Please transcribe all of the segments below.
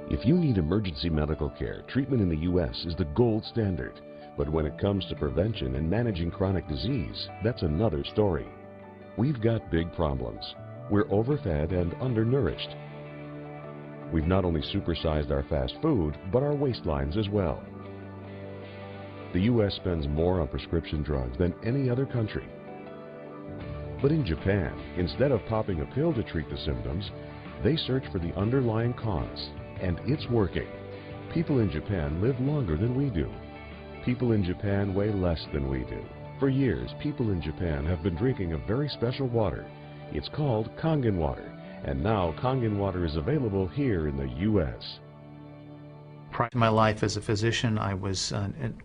If you need emergency medical care, treatment in the U.S. is the gold standard. But when it comes to prevention and managing chronic disease, that's another story. We've got big problems. We're overfed and undernourished. We've not only supersized our fast food, but our waistlines as well. The U.S. spends more on prescription drugs than any other country. But in Japan, instead of popping a pill to treat the symptoms, they search for the underlying cause, and it's working. People in Japan live longer than we do. People in Japan weigh less than we do. For years, people in Japan have been drinking a very special water. It's called Kangen water, and now Kangen water is available here in the U.S. Prior to my life as a physician, I was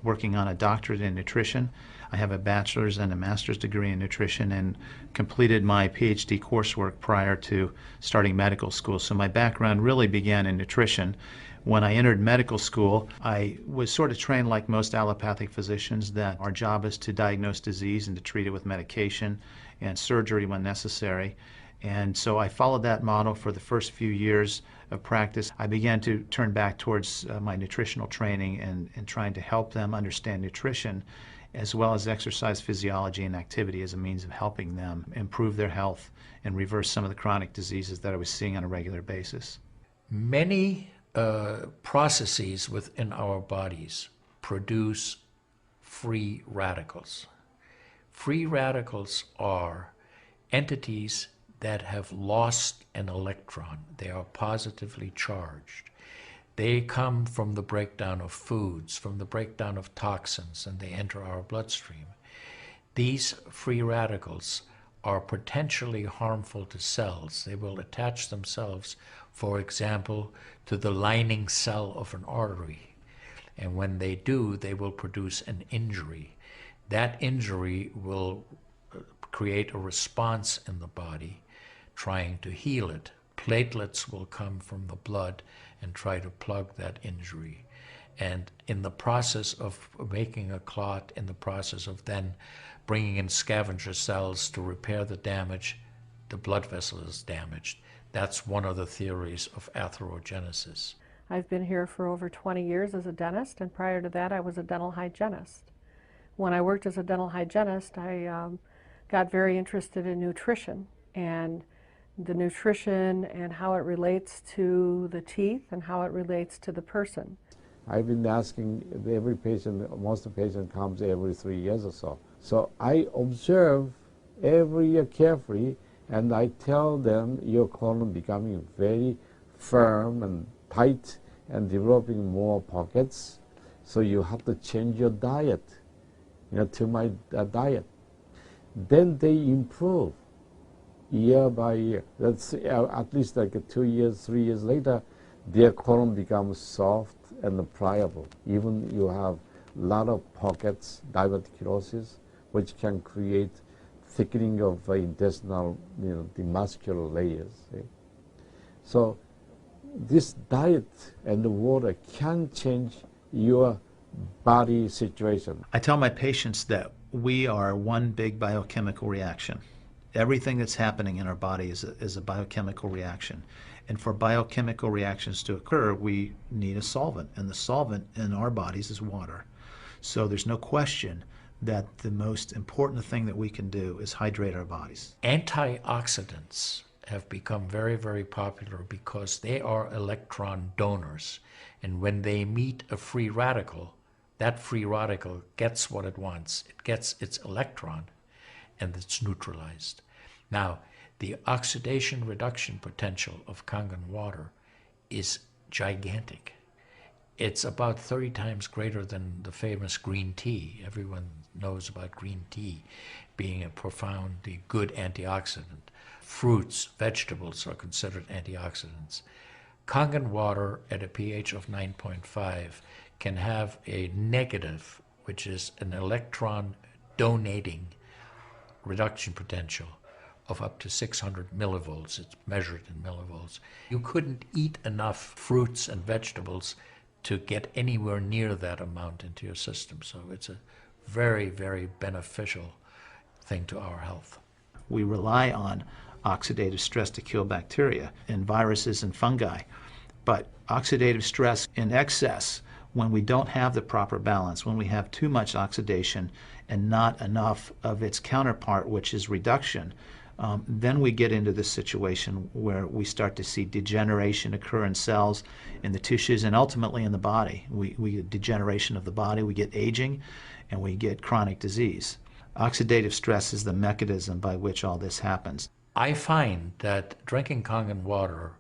working on a doctorate in nutrition. I have a bachelor's and a master's degree in nutrition and completed my PhD coursework prior to starting medical school. So my background really began in nutrition. When I entered medical school, I was sort of trained like most allopathic physicians that our job is to diagnose disease and to treat it with medication and surgery when necessary. And so I followed that model for the first few years of practice. I began to turn back towards my nutritional training and trying to help them understand nutrition as well as exercise physiology and activity as a means of helping them improve their health and reverse some of the chronic diseases that I was seeing on a regular basis. Many processes within our bodies produce free radicals. Free radicals are entities that have lost an electron. They are positively charged. They come from the breakdown of foods, from the breakdown of toxins, and they enter our bloodstream. These free radicals are potentially harmful to cells. They will attach themselves, for example, to the lining cell of an artery. And when they do, they will produce an injury. That injury will create a response in the body trying to heal it. Platelets will come from the blood and try to plug that injury. And in the process of making a clot, in the process of then bringing in scavenger cells to repair the damage, the blood vessel is damaged. That's one of the theories of atherogenesis. I've been here for over 20 years as a dentist, and prior to that I was a dental hygienist. When I worked as a dental hygienist, I got very interested in nutrition and the nutrition and how it relates to the teeth and how it relates to the person. I've been asking every patient, most of the patient comes every 3 years or so. So I observe every year carefully, and I tell them your colon becoming very firm and tight and developing more pockets. So you have to change your diet, to my diet. Then they improve year by year. That's at least like 2 years, 3 years later, their colon becomes soft and pliable. Even you have a lot of pockets, diverticulosis, which can create thickening of intestinal, the muscular layers. See? So this diet and the water can change your body situation. I tell my patients that we are one big biochemical reaction. Everything that's happening in our body is a biochemical reaction. And for biochemical reactions to occur, we need a solvent. And the solvent in our bodies is water. So there's no question that the most important thing that we can do is hydrate our bodies. Antioxidants have become very, very popular because they are electron donors. And when they meet a free radical, that free radical gets what it wants. It gets its electron, and it's neutralized. Now, the oxidation reduction potential of Kangen water is gigantic. It's about 30 times greater than the famous green tea. Everyone knows about green tea being a profoundly good antioxidant. Fruits, vegetables are considered antioxidants. Kangen water at a pH of 9.5 can have a negative, which is an electron donating reduction potential of up to 600 millivolts. It's measured in millivolts. You couldn't eat enough fruits and vegetables to get anywhere near that amount into your system. So it's a very, very beneficial thing to our health. We rely on oxidative stress to kill bacteria and viruses and fungi. But oxidative stress in excess, when we don't have the proper balance, when we have too much oxidation and not enough of its counterpart, which is reduction, then we get into this situation where we start to see degeneration occur in cells, in the tissues, and ultimately in the body. We get degeneration of the body, we get aging, and we get chronic disease. Oxidative stress is the mechanism by which all this happens. I find that drinking Kangen water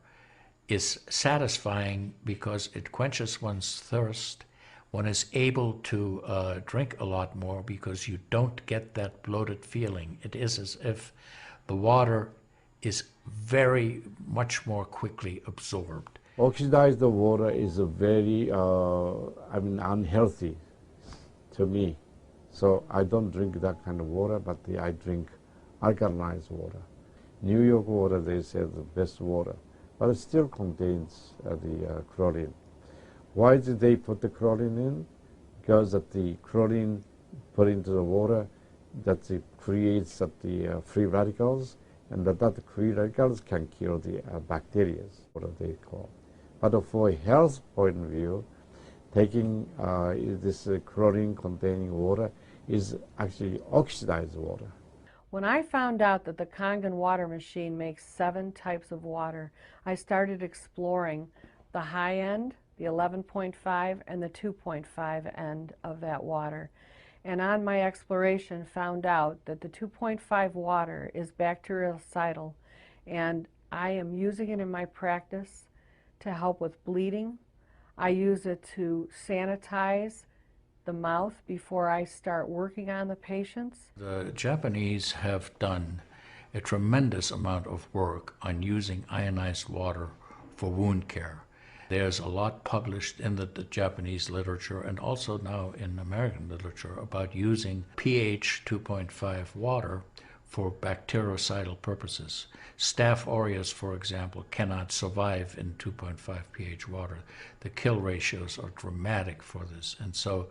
is satisfying because it quenches one's thirst. One is able to drink a lot more because you don't get that bloated feeling. It is as if the water is very much more quickly absorbed. Oxidized water is a very, unhealthy to me. So I don't drink that kind of water, but I drink alkalized water. New York water, they say, the best water, but it still contains the chlorine. Why did they put the chlorine in? Because that the chlorine put into the water, that it creates the free radicals, and that free radicals can kill the bacteria, what they call. But for a health point of view, taking this chlorine-containing water is actually oxidized water. When I found out that the Kangen water machine makes 7 types of water, I started exploring the high end, the 11.5, and the 2.5 end of that water. And on my exploration found out that the 2.5 water is bactericidal, and I am using it in my practice to help with bleeding. I use it to sanitize the mouth before I start working on the patients. The Japanese have done a tremendous amount of work on using ionized water for wound care. There's a lot published in the Japanese literature and also now in American literature about using pH 2.5 water for bactericidal purposes. Staph aureus, for example, cannot survive in 2.5 pH water. The kill ratios are dramatic for this, and so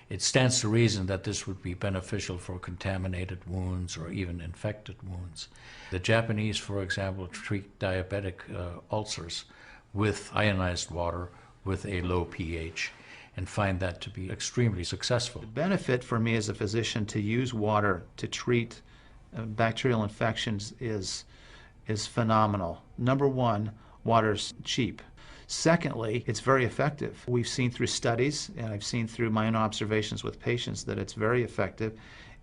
it stands to reason that this would be beneficial for contaminated wounds or even infected wounds. The Japanese, for example, treat diabetic ulcers with ionized water with a low pH and find that to be extremely successful. The benefit for me as a physician to use water to treat bacterial infections is phenomenal. Number one, water's cheap. Secondly, it's very effective. We've seen through studies, and I've seen through my own observations with patients, that it's very effective.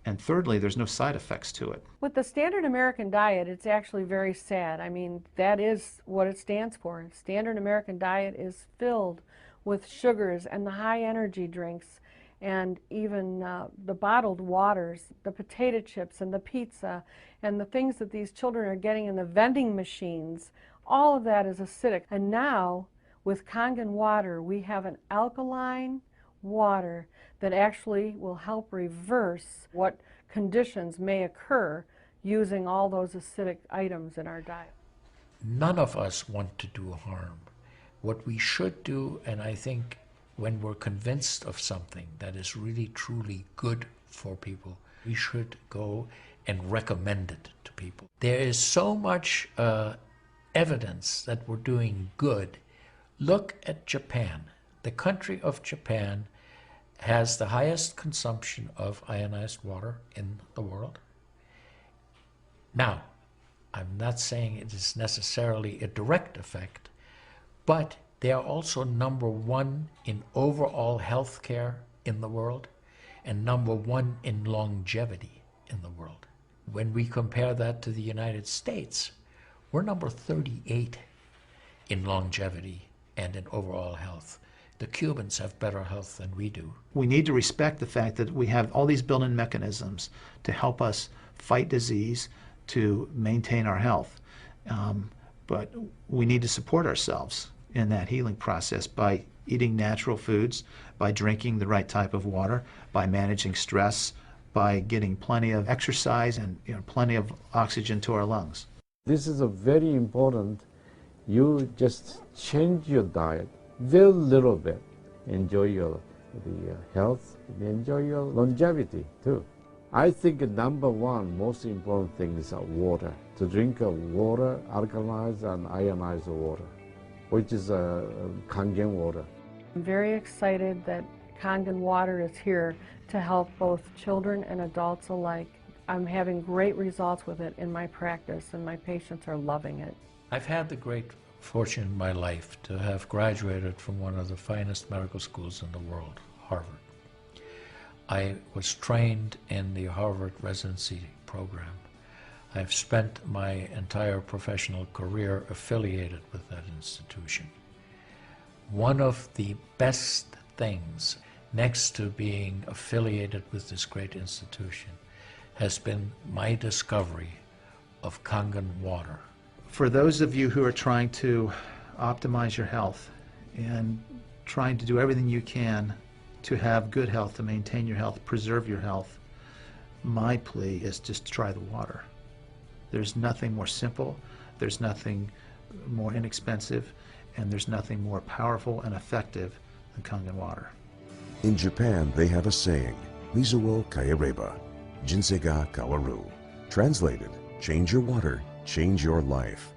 And thirdly, there's no side effects to it. With the standard American diet, it's actually very sad. I mean, that is what it stands for. Standard American diet is filled with sugars and the high energy drinks, and even the bottled waters, the potato chips and the pizza, and the things that these children are getting in the vending machines. All of that is acidic. And now, with Kangen water, we have an alkaline water that actually will help reverse what conditions may occur using all those acidic items in our diet. None of us want to do harm. What we should do, and I think when we're convinced of something that is really truly good for people, we should go and recommend it to people. There is so much evidence that we're doing good. Look at Japan. The country of Japan has the highest consumption of ionized water in the world. Now, I'm not saying it is necessarily a direct effect, but they are also number one in overall health care in the world and number one in longevity in the world. When we compare that to the United States, we're number 38 in longevity and in overall health. The Cubans have better health than we do. We need to respect the fact that we have all these built-in mechanisms to help us fight disease, to maintain our health. But we need to support ourselves in that healing process by eating natural foods, by drinking the right type of water, by managing stress, by getting plenty of exercise and plenty of oxygen to our lungs. This is a very important. You just change your diet very little bit. Enjoy your health, enjoy your longevity too. I think number one most important thing is water. To drink water, alkalized and ionized water. which is Kangen water. I'm very excited that Kangen water is here to help both children and adults alike. I'm having great results with it in my practice, and my patients are loving it. I've had the great fortune in my life to have graduated from one of the finest medical schools in the world, Harvard. I was trained in the Harvard residency program. I've spent my entire professional career affiliated with that institution. One of the best things, next to being affiliated with this great institution, has been my discovery of Kangen water. For those of you who are trying to optimize your health and trying to do everything you can to have good health, to maintain your health, preserve your health, my plea is just try the water. There's nothing more simple, there's nothing more inexpensive, and there's nothing more powerful and effective than Kangen water. In Japan, they have a saying, Mizuo kaereba, jinsei ga kawaru. Translated, change your water, change your life.